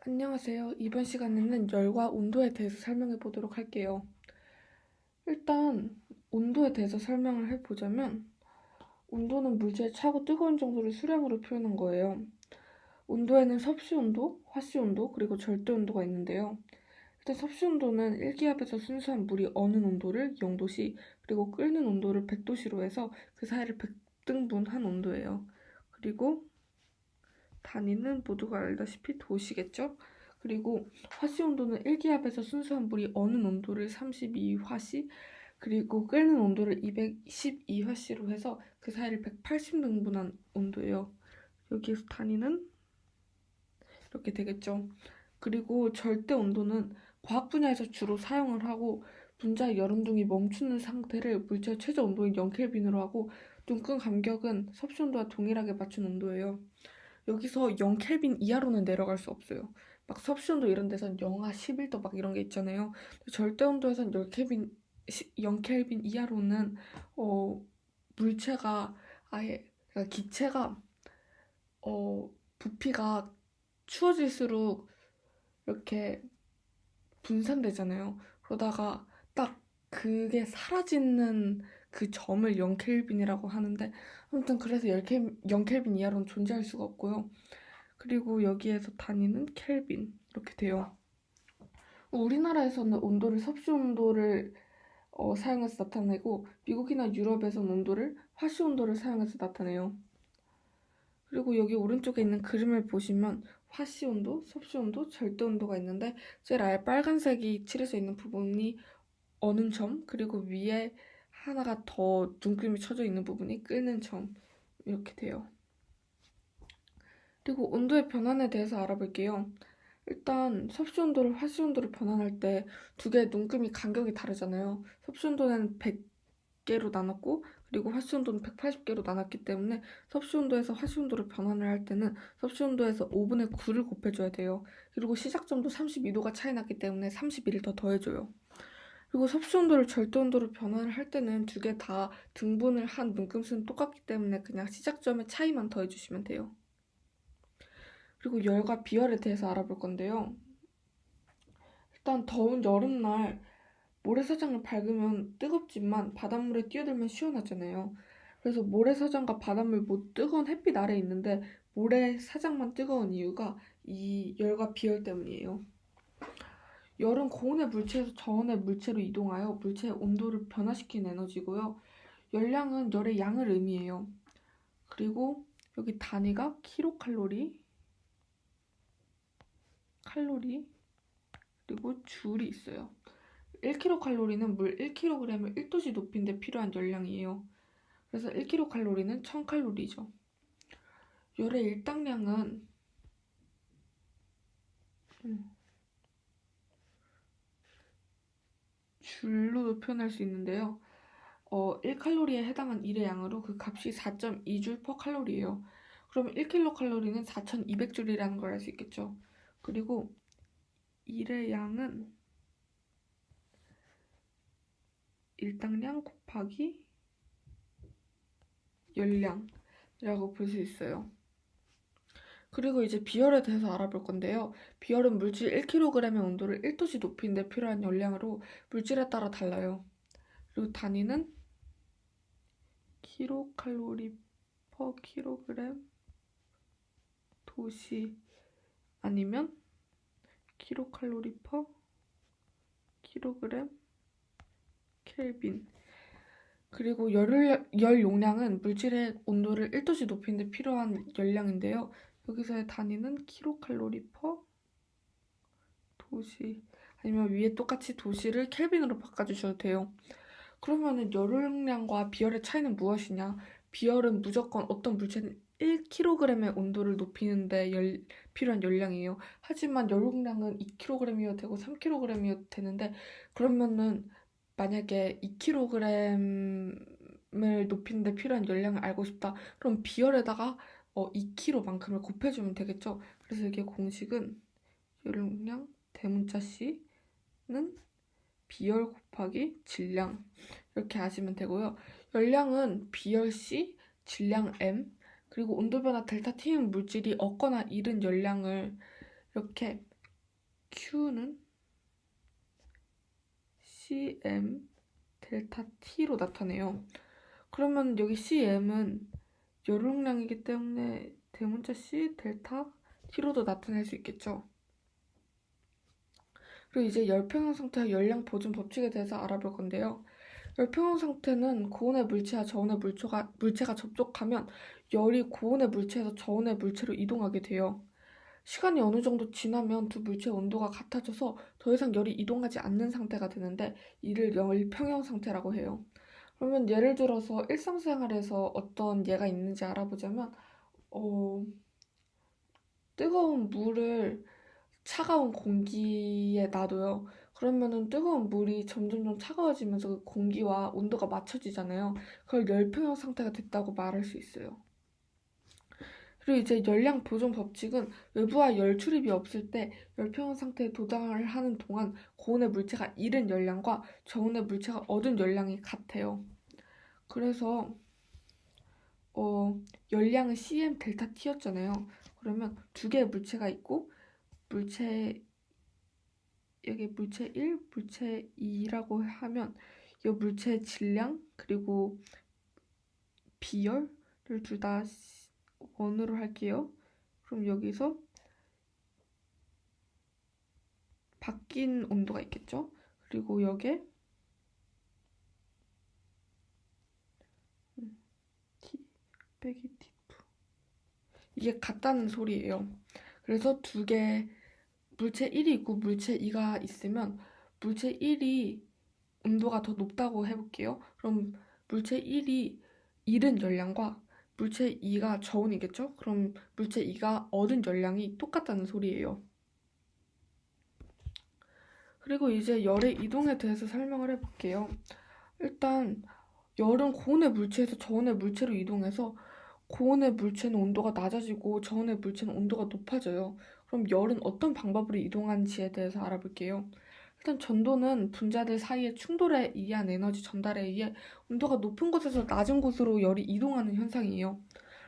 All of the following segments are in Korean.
안녕하세요. 이번 시간에는 열과 온도에 대해서 설명해 보도록 할게요. 일단 온도에 대해서 설명을 해보자면 온도는 물질의 차고 뜨거운 정도를 수량으로 표현한 거예요. 온도에는 섭씨 온도, 화씨 온도, 그리고 절대 온도가 있는데요. 일단 섭씨 온도는 1기압에서 순수한 물이 어는 온도를 0도씨, 그리고 끓는 온도를 100도씨로 해서 그 사이를 100등분한 온도예요. 그리고 단위는 모두가 알다시피 도시겠죠? 그리고 화씨 온도는 1기압에서 순수한 물이 어는 온도를 32화씨, 그리고 끓는 온도를 212화씨로 해서 그 사이를 180등분한 온도예요. 여기에서 단위는 이렇게 되겠죠. 그리고 절대 온도는 과학 분야에서 주로 사용을 하고 분자의 열운동이 멈추는 상태를 물체의 최저 온도인 0켈빈으로 하고 눈금 간격은 섭씨 온도와 동일하게 맞춘 온도예요. 여기서 0켈빈 이하로는 내려갈 수 없어요. 막 섭씨온도 이런 데선 영하 11도 막 이런 게 있잖아요. 절대 온도에선 0켈빈 이하로는 물체가 아예 그러니까 기체가 부피가 추워질수록 이렇게 분산되잖아요. 그러다가 딱 그게 사라지는 그 점을 0켈빈이라고 하는데 아무튼 그래서 0켈빈 이하로는 존재할 수가 없고요. 그리고 여기에서 단위는 켈빈 이렇게 돼요. 우리나라에서는 온도를 섭씨 온도를 사용해서 나타내고 미국이나 유럽에서는 온도를 화씨 온도를 사용해서 나타내요. 그리고 여기 오른쪽에 있는 그림을 보시면 화씨 온도, 섭씨 온도, 절대 온도가 있는데 제일 아래 빨간색이 칠해져 있는 부분이 어는 점, 그리고 위에 하나가 더 눈금이 쳐져 있는 부분이 끓는 점 이렇게 돼요. 그리고 온도의 변환에 대해서 알아볼게요. 일단 섭씨 온도를 화씨 온도로 변환할 때 두 개의 눈금이 간격이 다르잖아요. 섭씨 온도는 100개로 나눴고 그리고 화씨 온도는 180개로 나눴기 때문에 섭씨 온도에서 화씨 온도로 변환을 할 때는 섭씨 온도에서 5분의 9를 곱해줘야 돼요. 그리고 시작점도 32도가 차이 났기 때문에 32를 더 더해줘요. 그리고 섭씨 온도를 절대 온도로 변환을 할 때는 두 개 다 등분을 한 눈금 수는 똑같기 때문에 그냥 시작점의 차이만 더해주시면 돼요. 그리고 열과 비열에 대해서 알아볼 건데요. 일단 더운 여름날 모래사장을 밟으면 뜨겁지만 바닷물에 뛰어들면 시원하잖아요. 그래서 모래사장과 바닷물 모두 뜨거운 햇빛 아래에 있는데 모래사장만 뜨거운 이유가 이 열과 비열 때문이에요. 열은 고온의 물체에서 저온의 물체로 이동하여 물체의 온도를 변화시키는 에너지고요. 열량은 열의 양을 의미해요. 그리고 여기 단위가 킬로칼로리, 칼로리, 그리고 줄이 있어요. 1kcal는 물 1kg을 1도씨 높인데 필요한 열량이에요. 그래서 1kcal는 1000칼로리죠. 열의 일당량은 줄로도 표현할 수 있는데요. 1칼로리에 해당한 1의 양으로 그 값이 4.2줄 per 칼로리예요. 그러면 1kcal는 4200줄이라는 걸 알 수 있겠죠. 그리고 1의 양은 일당량 곱하기 열량이라고 볼 수 있어요. 그리고 이제 비열에 대해서 알아볼 건데요. 비열은 물질 1kg의 온도를 1도씨 높이는 데 필요한 열량으로 물질에 따라 달라요. 그리고 단위는 킬로칼로리 퍼 킬로그램 도시 아니면 킬로칼로리 퍼 킬로그램 켈빈. 그리고 열 용량은 물질의 온도를 1도씨 높이는 데 필요한 열량인데요. 여기서의 단위는 킬로칼로리 퍼 도시 아니면 위에 똑같이 도시를 켈빈으로 바꿔주셔도 돼요. 그러면은 열용량과 비열의 차이는 무엇이냐? 비열은 무조건 어떤 물체는 1kg의 온도를 높이는데 필요한 열량이에요. 하지만 열용량은 2kg이어도 되고 3kg이어도 되는데 그러면은 만약에 2kg을 높이는데 필요한 열량을 알고 싶다. 그럼 비열에다가 2kg만큼을 곱해주면 되겠죠. 그래서 이게 공식은 열용량 대문자 C는 비열 곱하기 질량 이렇게 아시면 되고요. 열량은 비열 C, 질량 M, 그리고 온도 변화 델타 T인 물질이 얻거나 잃은 열량을 이렇게 Q는 cm 델타 T로 나타내요. 그러면 여기 cm은 열용량이기 때문에 대문자 C 델타 T로도 나타낼 수 있겠죠. 그리고 이제 열평형 상태와 열량 보존 법칙에 대해서 알아볼 건데요. 열평형 상태는 고온의 물체와 저온의 물체가 접촉하면 열이 고온의 물체에서 저온의 물체로 이동하게 돼요. 시간이 어느 정도 지나면 두 물체의 온도가 같아져서 더 이상 열이 이동하지 않는 상태가 되는데 이를 열평형 상태라고 해요. 그러면 예를 들어서 일상생활에서 어떤 예가 있는지 알아보자면 뜨거운 물을 차가운 공기에 놔둬요. 그러면은 뜨거운 물이 점점 차가워지면서 그 공기와 온도가 맞춰지잖아요. 그걸 열평형 상태가 됐다고 말할 수 있어요. 그리고 이제 열량 보존 법칙은 외부와 열 출입이 없을 때 열평형 상태에 도달을 하는 동안 고온의 물체가 잃은 열량과 저온의 물체가 얻은 열량이 같아요. 그래서 열량은 cm 델타 t였잖아요. 그러면 두 개의 물체가 있고 여기 물체 1, 물체 2라고 하면 이 물체의 질량 그리고 비열을 둘 다 원으로 할게요. 그럼 여기서 바뀐 온도가 있겠죠? 그리고 여기에 T 빼기 T프 이게 같다는 소리예요. 그래서 두 개 물체 1이 있고 물체 2가 있으면 물체 1이 온도가 더 높다고 해볼게요. 그럼 물체 1이 잃은 열량과 물체 2가 저온이겠죠? 그럼 물체 2가 얻은 열량이 똑같다는 소리예요. 그리고 이제 열의 이동에 대해서 설명을 해볼게요. 일단 열은 고온의 물체에서 저온의 물체로 이동해서 고온의 물체는 온도가 낮아지고 저온의 물체는 온도가 높아져요. 그럼 열은 어떤 방법으로 이동하는지에 대해서 알아볼게요. 일단 전도는 분자들 사이의 충돌에 의한 에너지 전달에 의해 온도가 높은 곳에서 낮은 곳으로 열이 이동하는 현상이에요.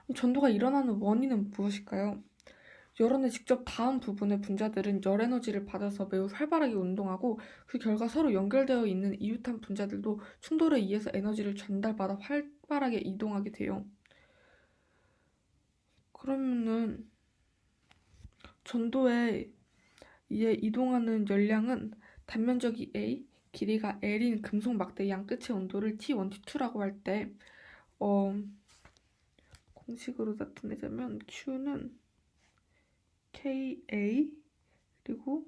그럼 전도가 일어나는 원인은 무엇일까요? 열 안에 직접 닿은 부분의 분자들은 열 에너지를 받아서 매우 활발하게 운동하고 그 결과 서로 연결되어 있는 이웃한 분자들도 충돌에 의해서 에너지를 전달받아 활발하게 이동하게 돼요. 그러면은 전도에 의해 이동하는 열량은 단면적이 A, 길이가 L인 금속 막대 양 끝의 온도를 T1, T2라고 할 때 공식으로 나타내자면 Q는 KA 그리고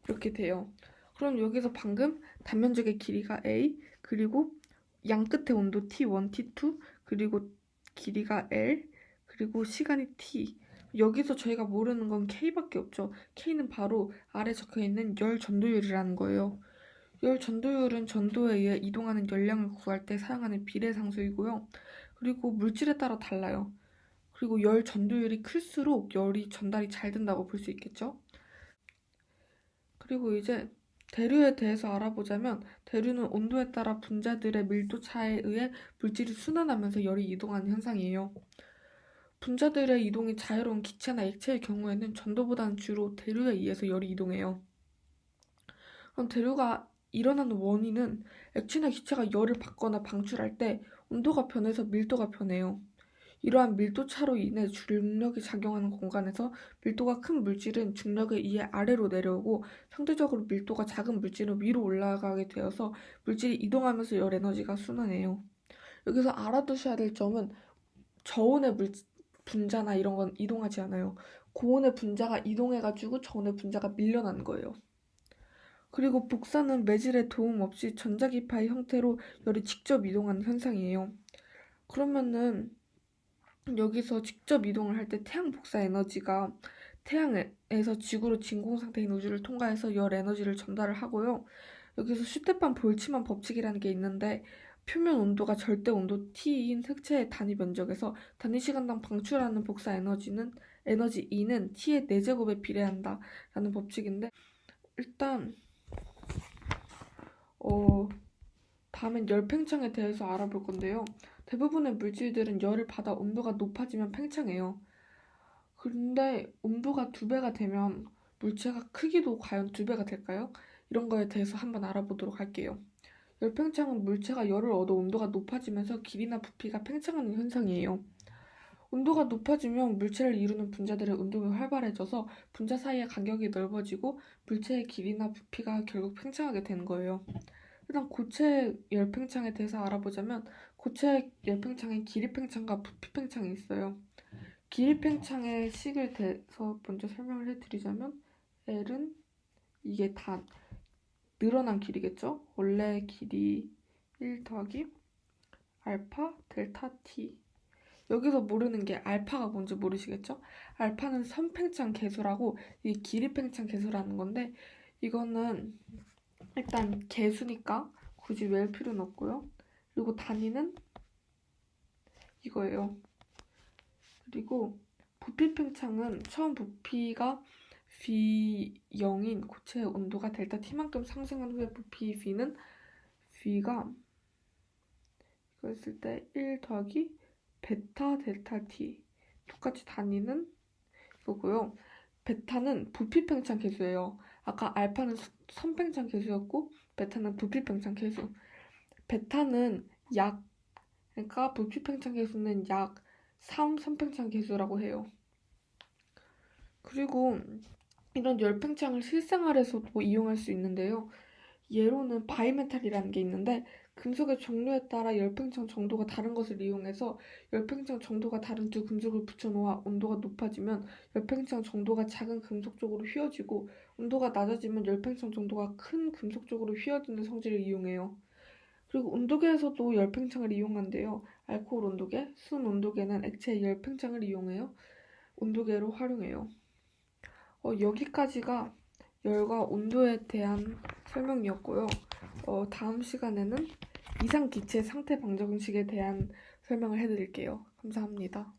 이렇게 돼요. 그럼 여기서 방금 단면적의 길이가 A 그리고 양 끝의 온도 T1, T2 그리고 길이가 L 그리고 시간이 T 여기서 저희가 모르는 건 K밖에 없죠. K는 바로 아래 적혀있는 열 전도율이라는 거예요. 열 전도율은 전도에 의해 이동하는 열량을 구할 때 사용하는 비례상수이고요. 그리고 물질에 따라 달라요. 그리고 열 전도율이 클수록 열이 전달이 잘 된다고 볼 수 있겠죠. 그리고 이제 대류에 대해서 알아보자면 대류는 온도에 따라 분자들의 밀도 차에 의해 물질이 순환하면서 열이 이동하는 현상이에요. 분자들의 이동이 자유로운 기체나 액체의 경우에는 전도보다는 주로 대류에 의해서 열이 이동해요. 그럼 대류가 일어나는 원인은 액체나 기체가 열을 받거나 방출할 때 온도가 변해서 밀도가 변해요. 이러한 밀도 차로 인해 중력이 작용하는 공간에서 밀도가 큰 물질은 중력에 의해 아래로 내려오고 상대적으로 밀도가 작은 물질은 위로 올라가게 되어서 물질이 이동하면서 열 에너지가 순환해요. 여기서 알아두셔야 될 점은 저온의 분자나 이런 건 이동하지 않아요. 고온의 분자가 이동해가지고 저온의 분자가 밀려나는 거예요. 그리고 복사는 매질의 도움 없이 전자기파의 형태로 열이 직접 이동하는 현상이에요. 그러면은 여기서 직접 이동을 할 때 태양 복사 에너지가 태양에서 지구로 진공 상태인 우주를 통과해서 열 에너지를 전달을 하고요. 여기서 슈테판 볼츠만 법칙이라는 게 있는데 표면 온도가 절대 온도 T인 흑체의 단위 면적에서 단위 시간당 방출하는 복사 에너지 E는 T의 4제곱에 비례한다 라는 법칙인데 일단 다음엔 열팽창에 대해서 알아볼 건데요. 대부분의 물질들은 열을 받아 온도가 높아지면 팽창해요. 그런데 온도가 2배가 되면 물체가 크기도 과연 2배가 될까요? 이런 거에 대해서 한번 알아보도록 할게요. 열팽창은 물체가 열을 얻어 온도가 높아지면서 길이나 부피가 팽창하는 현상이에요. 온도가 높아지면 물체를 이루는 분자들의 운동이 활발해져서 분자 사이의 간격이 넓어지고 물체의 길이나 부피가 결국 팽창하게 되는 거예요. 일단 고체 열팽창에 대해서 알아보자면 고체 열팽창엔 길이 팽창과 부피 팽창이 있어요. 길이 팽창의 식을 대해서 먼저 설명을 해드리자면 L은 이게 다 늘어난 길이겠죠? 원래 길이 1 더하기 알파 델타 t. 여기서 모르는 게 알파가 뭔지 모르시겠죠? 알파는 선팽창 계수라고 이 길이 팽창 계수라는 건데 이거는 일단 계수니까 굳이 외울 필요는 없고요. 그리고 단위는 이거예요. 그리고 부피 팽창은 처음 부피가 V0인 고체의 온도가 델타 T만큼 상승한 후에 부피 V는 V가 이거 했을 때 1 더하기 베타 델타 T. 똑같이 단위는 이거고요. 베타는 부피 팽창 계수예요. 아까 알파는 선팽창 계수였고 베타는 부피 팽창 계수. 베타는 약, 그러니까 부피 팽창 계수는 약 3 선팽창 계수라고 해요. 그리고 이런 열팽창을 실생활에서도 이용할 수 있는데요. 예로는 바이메탈이라는 게 있는데 금속의 종류에 따라 열팽창 정도가 다른 것을 이용해서 열팽창 정도가 다른 두 금속을 붙여놓아 온도가 높아지면 열팽창 정도가 작은 금속 쪽으로 휘어지고 온도가 낮아지면 열팽창 정도가 큰 금속 쪽으로 휘어지는 성질을 이용해요. 그리고 온도계에서도 열팽창을 이용한대요. 알코올 온도계, 순 온도계는 액체의 열팽창을 이용해요. 온도계로 활용해요. 여기까지가 열과 온도에 대한 설명이었고요. 다음 시간에는 이상기체 상태 방정식에 대한 설명을 해드릴게요. 감사합니다.